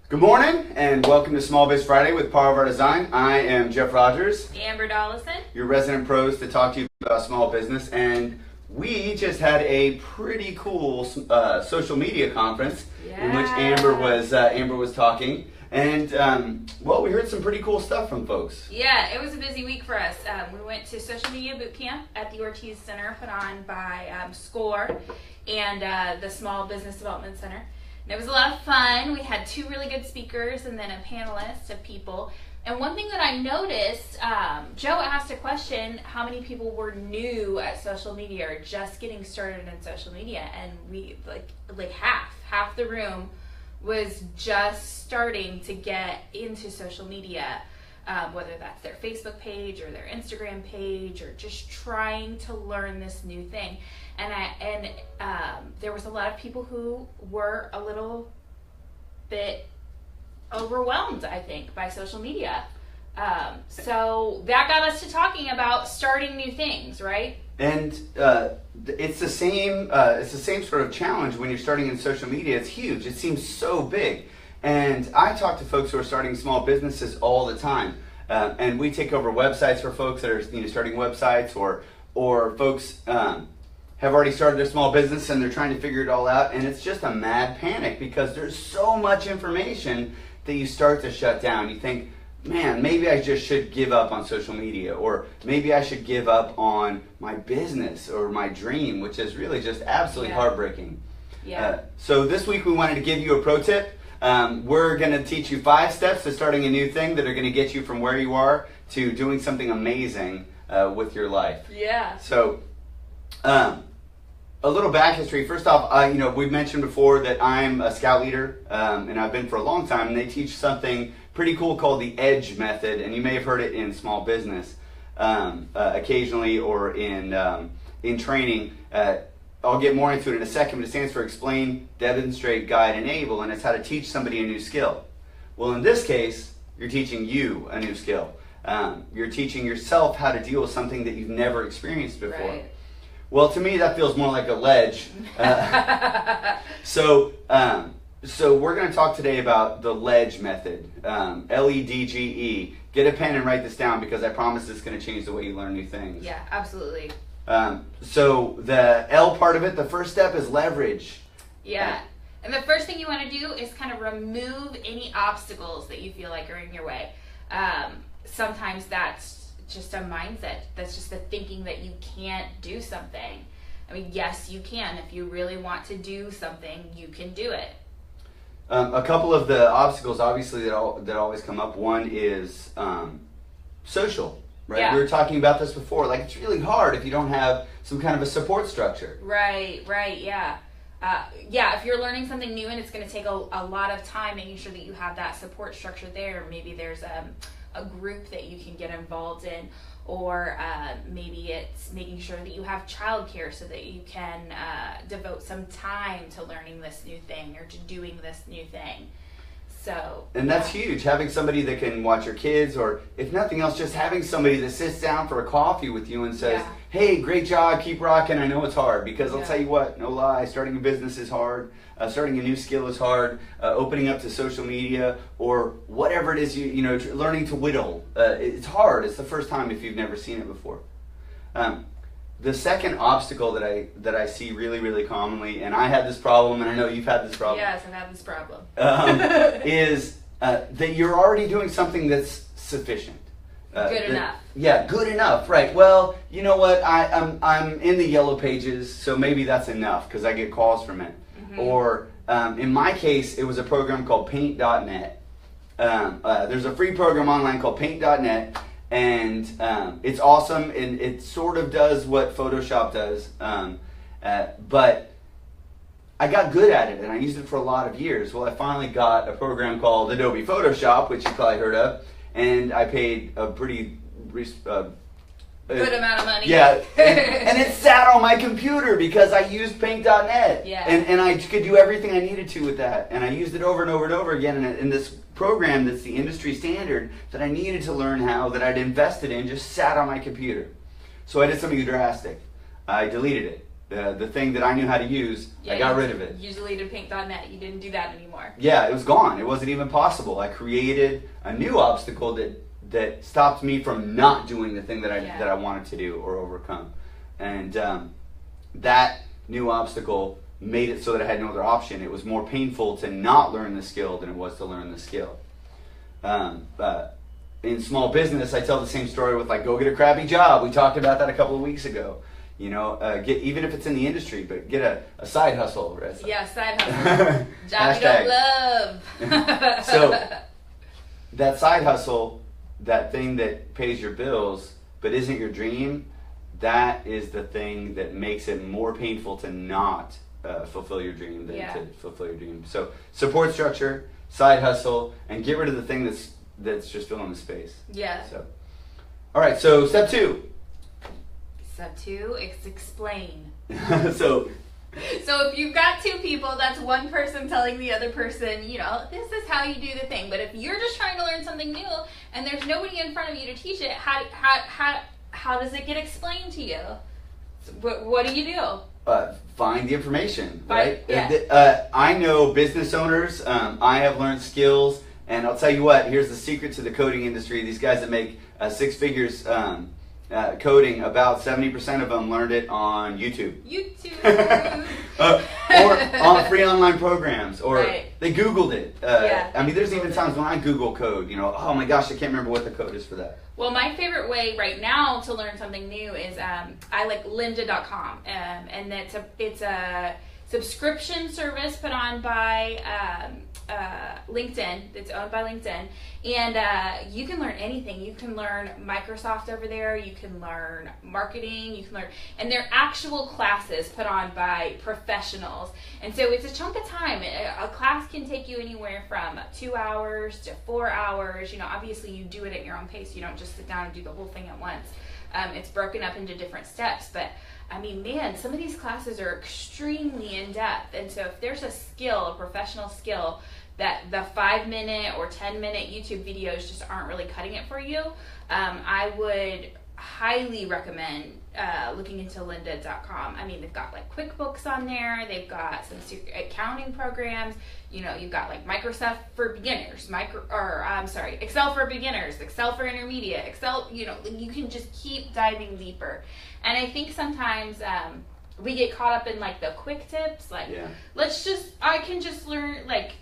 Good morning and welcome to Small Biz Friday with Power of Our Design. I am Jeff Rogers, Amber Dollison, your resident pros to talk to you about small business, and we just had a pretty cool social media conference in which Amber was talking, and well, we heard some pretty cool stuff from folks. Yeah, it was a busy week for us. We went to Social Media Boot Camp at the Ortiz Center, put on by SCORE and the Small Business Development Center. And it was a lot of fun. We had two really good speakers and then a panelist of people. And one thing that I noticed, Joe asked a question, how many people were new at social media or just getting started in social media? And we, like half the room was just starting to get into social media, whether that's their Facebook page or their Instagram page or just trying to learn this new thing. And there was a lot of people who were a little bit overwhelmed, I think, by social media. So that got us to talking about starting new things, right? And it's the same sort of challenge when you're starting in social media. It's huge. It seems so big. And I talk to folks who are starting small businesses all the time. And we take over websites for folks that are starting websites or folks have already started their small business and they're trying to figure it all out. And it's just a mad panic because there's so much information that you start to shut down. You think, man, maybe I just should give up on social media, or maybe I should give up on my business or my dream, which is really just absolutely heartbreaking. Yeah. So this week we wanted to give you a pro tip. We're going to teach you 5 steps to starting a new thing that are going to get you from where you are to doing something amazing with your life. Yeah. So a little back history. First off, we've mentioned before that I'm a scout leader, and I've been for a long time, and they teach something pretty cool called the EDGE method, and you may have heard it in small business occasionally or in training. I'll get more into it in a second, but it stands for Explain, Demonstrate, Guide, Enable, and it's how to teach somebody a new skill. Well, in this case, you're teaching you a new skill. You're teaching yourself how to deal with something that you've never experienced before. Right. Well, to me, that feels more like a ledge. So we're going to talk today about the LEDGE method, LEDGE. Get a pen and write this down because I promise it's going to change the way you learn new things. Yeah, absolutely. So the L part of it, the first step is leverage. Yeah. And the first thing you want to do is kind of remove any obstacles that you feel like are in your way. Sometimes that's just a mindset. That's just the thinking that you can't do something. I mean, yes, you can. If you really want to do something, you can do it. A couple of the obstacles, obviously, that always come up. One is social, right? Yeah. We were talking about this before. Like, it's really hard if you don't have some kind of a support structure. Right, yeah. If you're learning something new and it's going to take a lot of time making sure that you have that support structure there. Maybe there's a group that you can get involved in, or maybe it's making sure that you have childcare so that you can devote some time to learning this new thing or to doing this new thing. So, and that's huge, having somebody that can watch your kids, or if nothing else, just having somebody that sits down for a coffee with you and says, hey, great job, keep rocking, I know it's hard. Because I'll tell you what, no lie, starting a business is hard, starting a new skill is hard, opening up to social media, or whatever it is, learning to whittle, it's hard. It's the first time if you've never seen it before. The second obstacle that I see really, really commonly, and I had this problem, and I know you've had this problem. Yes, I've had this problem. Is that you're already doing something that's sufficient. Good enough. Yeah, good enough, right. Well, you know what, I'm in the yellow pages, so maybe that's enough because I get calls from it. Mm-hmm. Or in my case, it was a program called Paint.net. There's a free program online called Paint.net. And it's awesome, and it sort of does what Photoshop does, but I got good at it, and I used it for a lot of years. Well, I finally got a program called Adobe Photoshop, which you probably heard of, and I paid a pretty good amount of money. Yeah, and it sat on my computer because I used Paint.net, and I could do everything I needed to with that, and I used it over and over and over again in this program that's the industry standard that I needed to learn how, that I'd invested in, just sat on my computer. So I did something drastic. I deleted it. The thing that I knew how to use, I got rid of it. You deleted paint.net. You didn't do that anymore. Yeah, it was gone. It wasn't even possible. I created a new obstacle that stopped me from not doing the thing that I wanted to do or overcome. And that new obstacle made it so that I had no other option. It was more painful to not learn the skill than it was to learn the skill. In small business, I tell the same story with like, go get a crappy job. We talked about that a couple of weeks ago. You know, get, even if it's in the industry, but get a side hustle. Yeah, side hustle. Job you don't love. So that side hustle, that thing that pays your bills but isn't your dream, that is the thing that makes it more painful to not fulfill your dream than to fulfill your dream. So support structure, side hustle, and get rid of the thing that's just filling the space. Yeah. So, all right. So step 2. Step 2 is explain. So if you've got 2 people, that's one person telling the other person, you know, this is how you do the thing. But if you're just trying to learn something new and there's nobody in front of you to teach it, how does it get explained to you? So what do you do? Find the information, right? Yeah. I know business owners. I have learned skills, and I'll tell you what. Here's the secret to the coding industry. These guys that make 6 figures coding, about 70% of them learned it on YouTube. Or on free online programs, or they Googled it. I mean, there's even times when I Google code, you know, oh my gosh, I can't remember what the code is for that. Well, my favorite way right now to learn something new is I like lynda.com, and it's a subscription service put on by LinkedIn. It's owned by LinkedIn, and you can learn anything. You can learn Microsoft over there. You can learn marketing. You can learn, and they're actual classes put on by professionals. And so it's a chunk of time. A class can take you anywhere from 2 hours to 4 hours. You know, obviously you do it at your own pace. You don't just sit down and do the whole thing at once. It's broken up into different steps, but I mean, man, some of these classes are extremely in-depth. And so if there's a skill, a professional skill, that the 5-minute or 10-minute YouTube videos just aren't really cutting it for you, I would highly recommend looking into lynda.com. I mean, they've got like QuickBooks on there. They've got some accounting programs. You know, you've got like Microsoft for beginners, Excel for beginners, Excel for intermediate, Excel, you know, you can just keep diving deeper. And I think sometimes we get caught up in like the quick tips, like I can just learn like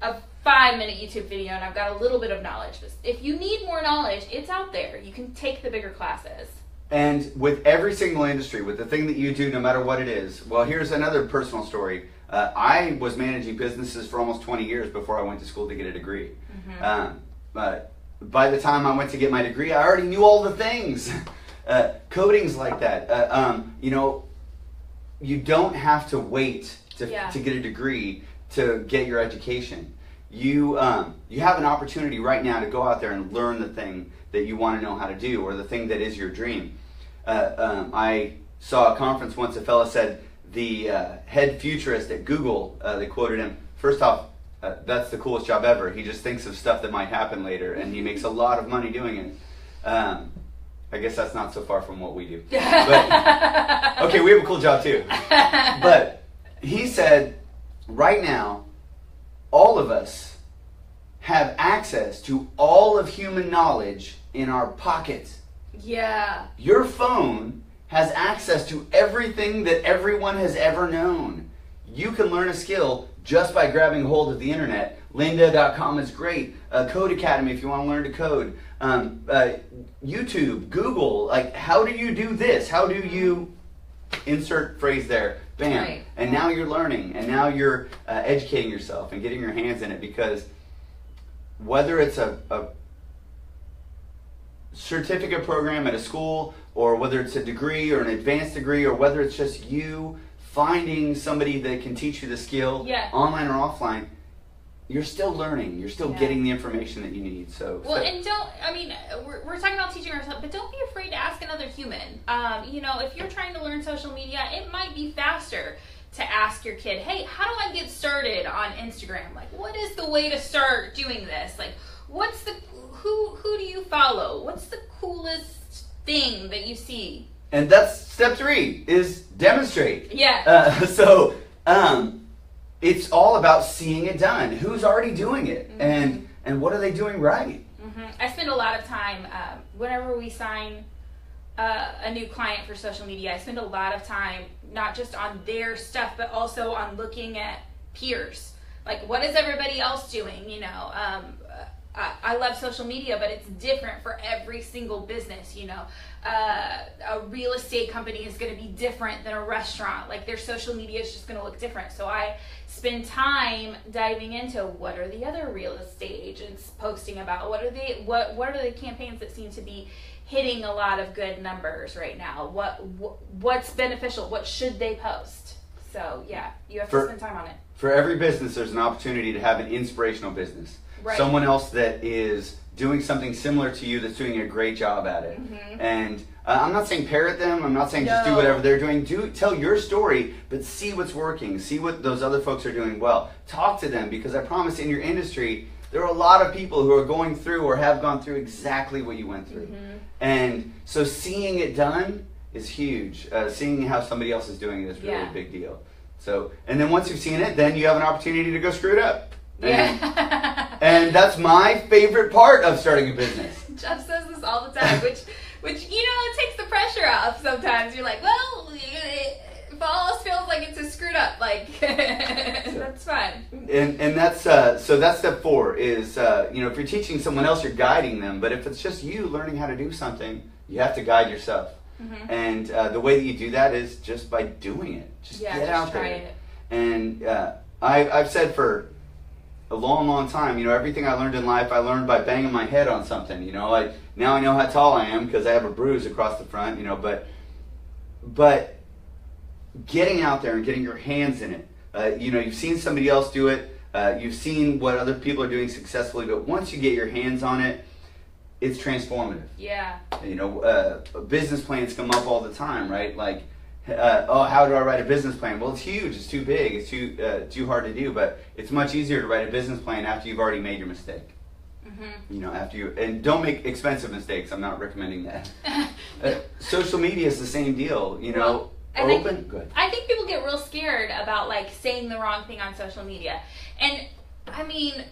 a 5-minute YouTube video and I've got a little bit of knowledge. If you need more knowledge, it's out there. You can take the bigger classes. And with every single industry, with the thing that you do, no matter what it is, well, here's another personal story. I was managing businesses for almost 20 years before I went to school to get a degree. But by the time I went to get my degree, I already knew all the things. Coding's like that. You know, you don't have to wait to get a degree to get your education. You have an opportunity right now to go out there and learn the thing that you want to know how to do, or the thing that is your dream. I saw a conference once, a fella said the head futurist at Google, they quoted him, first off, that's the coolest job ever. He just thinks of stuff that might happen later, and he makes a lot of money doing it. I guess that's not so far from what we do. But, okay, we have a cool job too. But he said, right now, all of us have access to all of human knowledge in our pockets. Yeah. Your phone has access to everything that everyone has ever known. You can learn a skill just by grabbing hold of the internet. Lynda.com is great. Code Academy if you want to learn to code. YouTube, Google, like, how do you do this? How do you insert phrase there? Bam. Right. And now you're learning, and now you're educating yourself and getting your hands in it, because whether it's a certificate program at a school, or whether it's a degree or an advanced degree, or whether it's just you finding somebody that can teach you the skill, online or offline, you're still learning. You're still getting the information that you need. So and we're talking about teaching ourselves, but don't be afraid to ask another human. You know, if you're trying to learn social media, it might be faster to ask your kid, hey, how do I get started on Instagram? Like, what is the way to start doing this? Like, who do you follow? What's the coolest thing that you see? And that's step 3 is demonstrate. Yeah. It's all about seeing it done. Who's already doing it, Mm-hmm. and what are they doing right? Mm-hmm. I spend a lot of time whenever we sign a new client for social media. I spend a lot of time not just on their stuff, but also on looking at peers. Like, what is everybody else doing? You know, I love social media, but it's different for every single business. You know, a real estate company is going to be different than a restaurant. Like, their social media is just going to look different. So I spend time diving into what are the other real estate agents posting about. What are the campaigns that seem to be hitting a lot of good numbers right now? What's beneficial? What should they post? So yeah, you have to spend time on it. For every business, there's an opportunity to have an inspirational business. Right. Someone else that is doing something similar to you that's doing a great job at it. Mm-hmm. And I'm not saying parrot them. I'm not saying just do whatever they're doing. Tell your story, but see what's working. See what those other folks are doing well. Talk to them, because I promise in your industry, there are a lot of people who are going through or have gone through exactly what you went through. Mm-hmm. And so seeing it done is huge. Seeing how somebody else is doing it is really a big deal. So, and then once you've seen it, then you have an opportunity to go screw it up. And that's my favorite part of starting a business. Jeff says this all the time, which you know, it takes the pressure off sometimes. You're like, well, if all else feels like it's a screwed up, like, that's fine. And that's so that's step 4 is you know, if you're teaching someone else, you're guiding them. But if it's just you learning how to do something, you have to guide yourself. Mm-hmm. And the way that you do that is just by doing it. Just get out there. It. And I've said for a long time, you know, everything I learned in life, I learned by banging my head on something. You know, now I know how tall I am because I have a bruise across the front. You know, but getting out there and getting your hands in it. You know, you've seen somebody else do it. You've seen what other people are doing successfully. But once you get your hands on it, it's transformative. Yeah. You know, business plans come up all the time, right? Like, how do I write a business plan? Well, it's huge. It's too big. It's too hard to do. But it's much easier to write a business plan after you've already made your mistake. Mm-hmm. You know, and don't make expensive mistakes. I'm not recommending that. Social media is the same deal. You know, Good. I think people get real scared about like saying the wrong thing on social media, and I mean,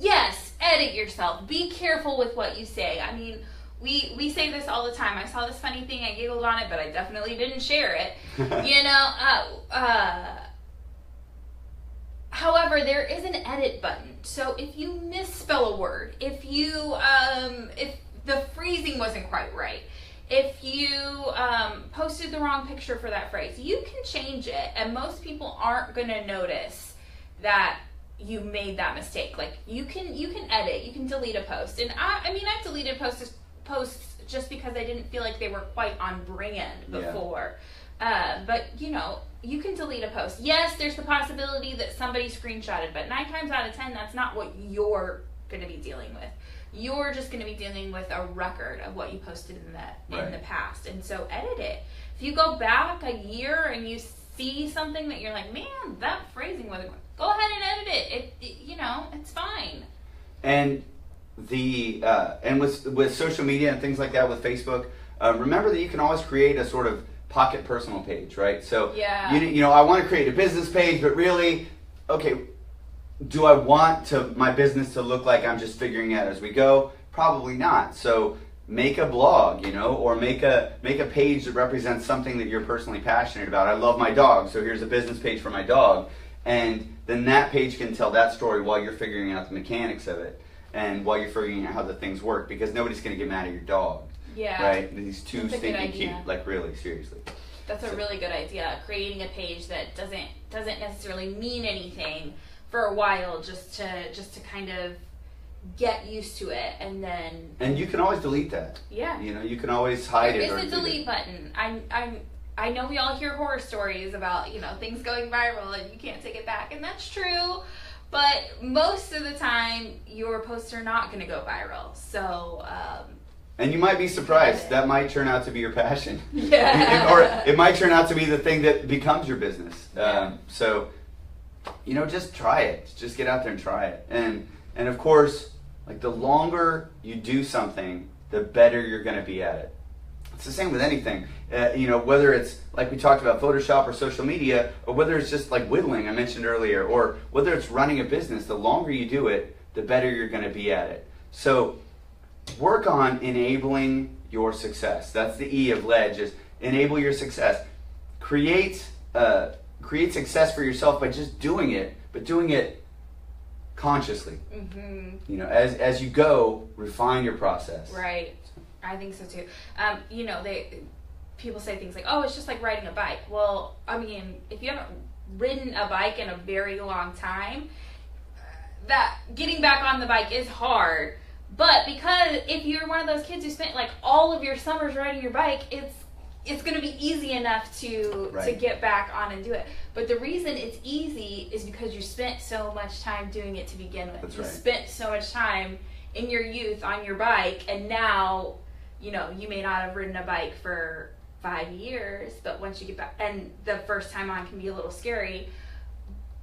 yes, edit yourself. Be careful with what you say. I mean, we say this all the time. I saw this funny thing. I giggled on it, but I definitely didn't share it. You know. However, there is an edit button. So if you misspell a word, if the phrasing wasn't quite right, if you posted the wrong picture for that phrase, you can change it, and most people aren't going to notice that you made that mistake. Like, you can edit, you can delete a post, and I mean I've deleted posts just because I didn't feel like they were quite on brand before. Yeah. But you know, you can delete a post. Yes, there's the possibility that somebody screenshotted, but 9 times out of 10, that's not what you're going to be dealing with. You're just going to be dealing with a record of what you posted in the past. And so edit it. If you go back a year and you see something that you're like, man, that phrasing wasn't, go ahead and edit it. It you know, it's fine. And and with social media and things like that, with Facebook, remember that you can always create a sort of pocket personal page, right? So you know, I want to create a business page, but really, okay, do I want my business to look like I'm just figuring it out as we go? Probably not. So make a blog, you know, or make a page that represents something that you're personally passionate about. I love my dog, so here's a business page for my dog. And then that page can tell that story while you're figuring out the mechanics of it and while you're figuring out how the things work, because nobody's going to get mad at your dog. Yeah. Right? He's too stinking cute. Like, really, seriously. That's a really good idea. Creating a page that doesn't necessarily mean anything for a while, just to kind of get used to it, and then. And you can always delete that. Yeah. You know, you can always hide it. There is a delete button. I know we all hear horror stories about, you know, things going viral and you can't take it back, and that's true. But most of the time, your posts are not going to go viral. So. And you might be surprised. That might turn out to be your passion. Yeah. Or it might turn out to be the thing that becomes your business. Yeah. So, you know, just try it. Just get out there and try it. And of course, like, the longer you do something, the better you're going to be at it. It's the same with anything. Whether it's like we talked about Photoshop or social media, or whether it's just like whittling I mentioned earlier, or whether it's running a business, the longer you do it, the better you're going to be at it. So work on enabling your success. That's the E of LED, just enable your success. Create success for yourself by just doing it, but doing it consciously. As you go, refine your process. Right. I think so too. People say things like, "Oh, it's just like riding a bike." Well, I mean, if you haven't ridden a bike in a very long time, that getting back on the bike is hard. But because if you're one of those kids who spent like all of your summers riding your bike, it's going to be easy enough to get back on and do it. But the reason it's easy is because you spent so much time doing it to begin with. That's you right. spent so much time in your youth on your bike, and now, you may not have ridden a bike for 5 years, but once you get back, and the first time on can be a little scary,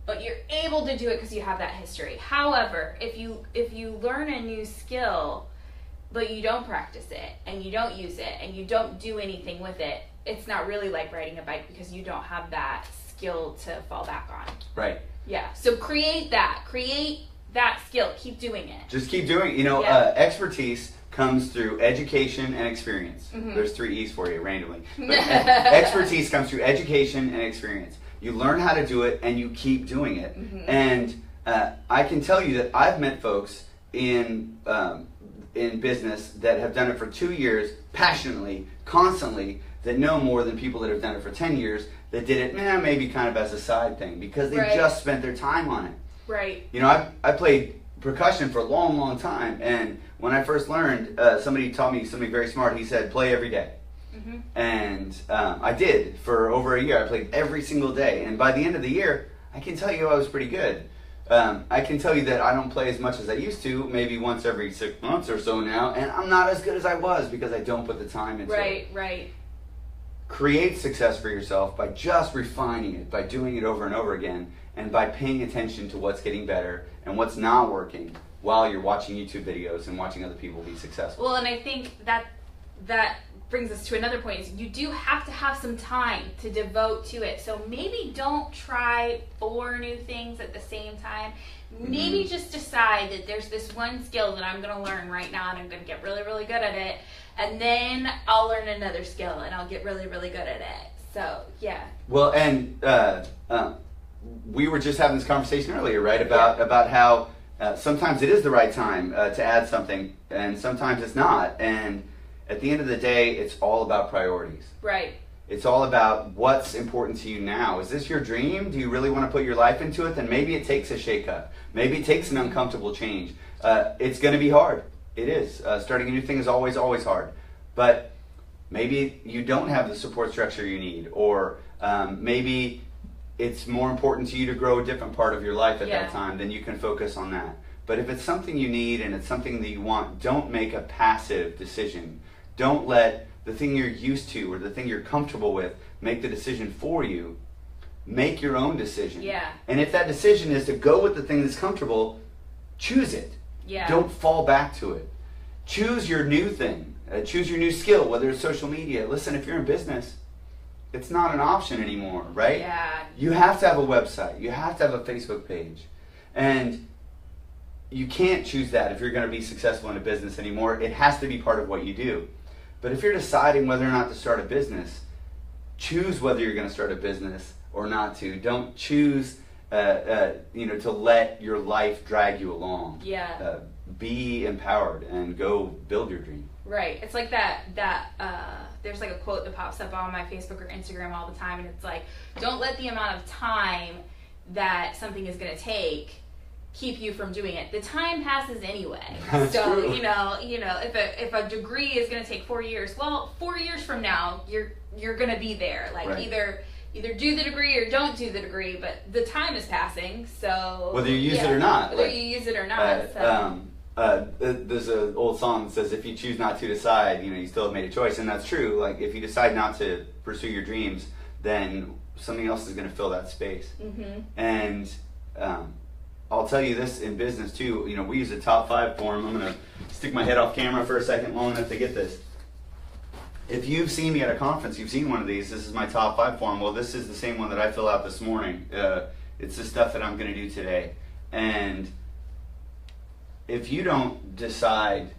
but you're able to do it because you have that history. However, if you learn a new skill, but you don't practice it, and you don't use it, and you don't do anything with it, it's not really like riding a bike because you don't have that skill to fall back on. Right. Yeah. So create that skill. Keep doing it. Just keep doing it. Expertise comes through education and experience. There's 3 E's for you randomly. But expertise comes through education and experience. You learn how to do it and you keep doing it. And I can tell you that I've met folks in business that have done it for 2 years passionately, constantly, that know more than people that have done it for 10 years that did it maybe kind of as a side thing because they just spent their time on it. Right. I played percussion for a long, long time, and when I first learned, somebody taught me something very smart. He said, play every day. And I did for over a year. I played every single day, and by the end of the year, I can tell you I was pretty good. I can tell you that I don't play as much as I used to, maybe once every 6 months or so now, and I'm not as good as I was because I don't put the time into it. Right. Create success for yourself by just refining it, by doing it over and over again, and by paying attention to what's getting better and what's not working while you're watching YouTube videos and watching other people be successful. Well, and I think that brings us to another point, is you do have to have some time to devote to it. So maybe don't try 4 new things at the same time. Maybe just decide that there's this one skill that I'm going to learn right now and I'm going to get really, really good at it. And then I'll learn another skill and I'll get really, really good at it. So, yeah. Well, and we were just having this conversation earlier, right? About how sometimes it is the right time to add something and sometimes it's not. And at the end of the day, it's all about priorities. Right. It's all about what's important to you now. Is this your dream? Do you really want to put your life into it? Then maybe it takes a shakeup. Maybe it takes an uncomfortable change. It's going to be hard. It is. Starting a new thing is always, always hard. But maybe you don't have the support structure you need, or maybe it's more important to you to grow a different part of your life at that time, then you can focus on that. But if it's something you need and it's something that you want, don't make a passive decision. Don't let the thing you're used to or the thing you're comfortable with make the decision for you. Make your own decision. Yeah. And if that decision is to go with the thing that's comfortable, choose it. Yeah. Don't fall back to it. Choose your new thing. Choose your new skill, whether it's social media. Listen, if you're in business, it's not an option anymore, right? Yeah. You have to have a website. You have to have a Facebook page. And you can't choose that if you're going to be successful in a business anymore. It has to be part of what you do. But if you're deciding whether or not to start a business, choose whether you're going to start a business or not to. Don't choose to let your life drag you along. Yeah. Be empowered and go build your dream. Right. It's like that there's like a quote that pops up on my Facebook or Instagram all the time, and it's like, don't let the amount of time that something is going to take keep you from doing it. The time passes anyway. That's so true. if a degree is going to take 4 years, well, 4 years from now you're going to be there. Like right. either do the degree or don't do the degree, but the time is passing. So whether you use it or not. Whether you use it or not. There's an old song that says, if you choose not to decide, you still have made a choice. And that's true. Like, if you decide not to pursue your dreams, then something else is going to fill that space. Mm-hmm. And I'll tell you this in business too. We use a top 5 form. I'm going to stick my head off camera for a second, long enough to get this. if you've seen me at a conference, you've seen one of these. This is my top 5 form. Well, this is the same one that I fill out this morning. It's the stuff that I'm going to do today. And if you don't decide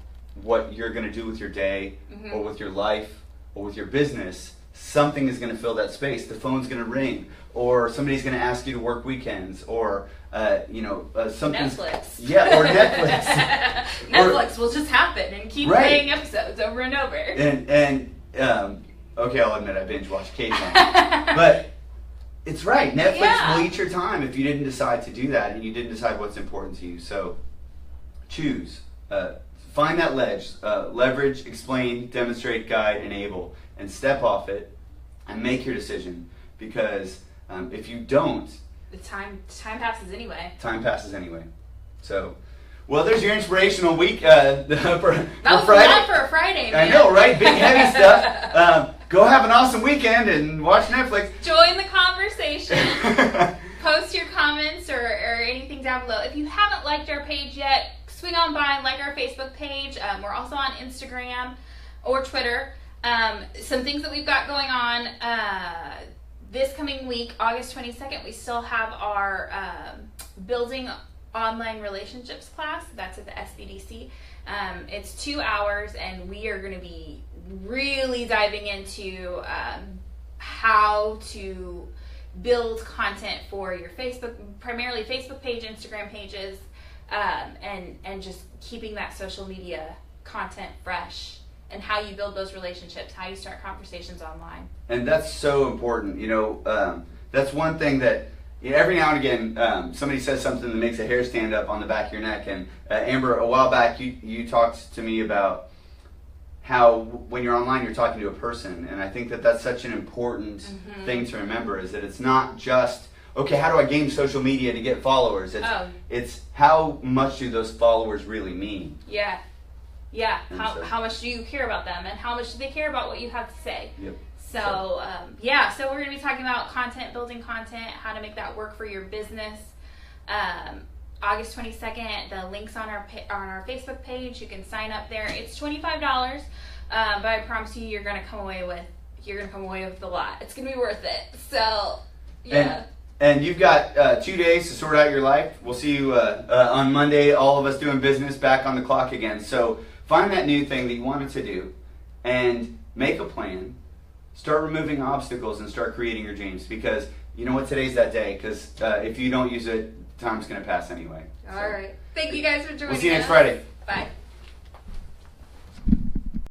what you're going to do with your day or with your life or with your business, something is going to fill that space. The phone's going to ring, or somebody's going to ask you to work weekends, or something. Netflix. Yeah, or Netflix. Netflix will just happen and keep playing episodes over and over. And okay, I'll admit I binge watch occasionally, but it's right. Netflix will eat your time if you didn't decide to do that and you didn't decide what's important to you. So choose. Find that ledge. Leverage, explain, demonstrate, guide, enable, and step off it and make your decision. Because if you don't, the time passes anyway. Time passes anyway. So, well, there's your inspirational week for that was Friday. A lot for a Friday, man. I know, right? Big heavy stuff. Go have an awesome weekend and watch Netflix. Join the conversation. Post your comments or anything down below. If you haven't liked our page yet, swing on by and like our Facebook page. We're also on Instagram or Twitter. Some things that we've got going on this coming week, August 22nd, we still have our Building Online Relationships class. That's at the SBDC. It's 2 hours, and we are going to be really diving into how to build content for your Facebook, primarily Facebook page, Instagram pages, and just keeping that social media content fresh, and how you build those relationships, how you start conversations online. And that's so important. That's one thing that every now and again somebody says something that makes a hair stand up on the back of your neck. And Amber, a while back you talked to me about how when you're online you're talking to a person, and I think that that's such an important thing to remember, is that it's not just, okay, how do I game social media to get followers? It's how much do those followers really mean? Yeah, how much do you care about them, and how much do they care about what you have to say? Yep. So so we're going to be talking about content, building content, how to make that work for your business. August 22nd, the link's on our Facebook page. You can sign up there. It's $25, but I promise you, you're going to come away with a lot. It's going to be worth it. So yeah. And you've got 2 days to sort out your life. We'll see you on Monday, all of us doing business, back on the clock again. So find that new thing that you wanted to do and make a plan. Start removing obstacles and start creating your dreams, because you know what, today's that day, because if you don't use it, time's going to pass anyway. All right. Thank you guys for joining us. We'll see you next Friday. Bye.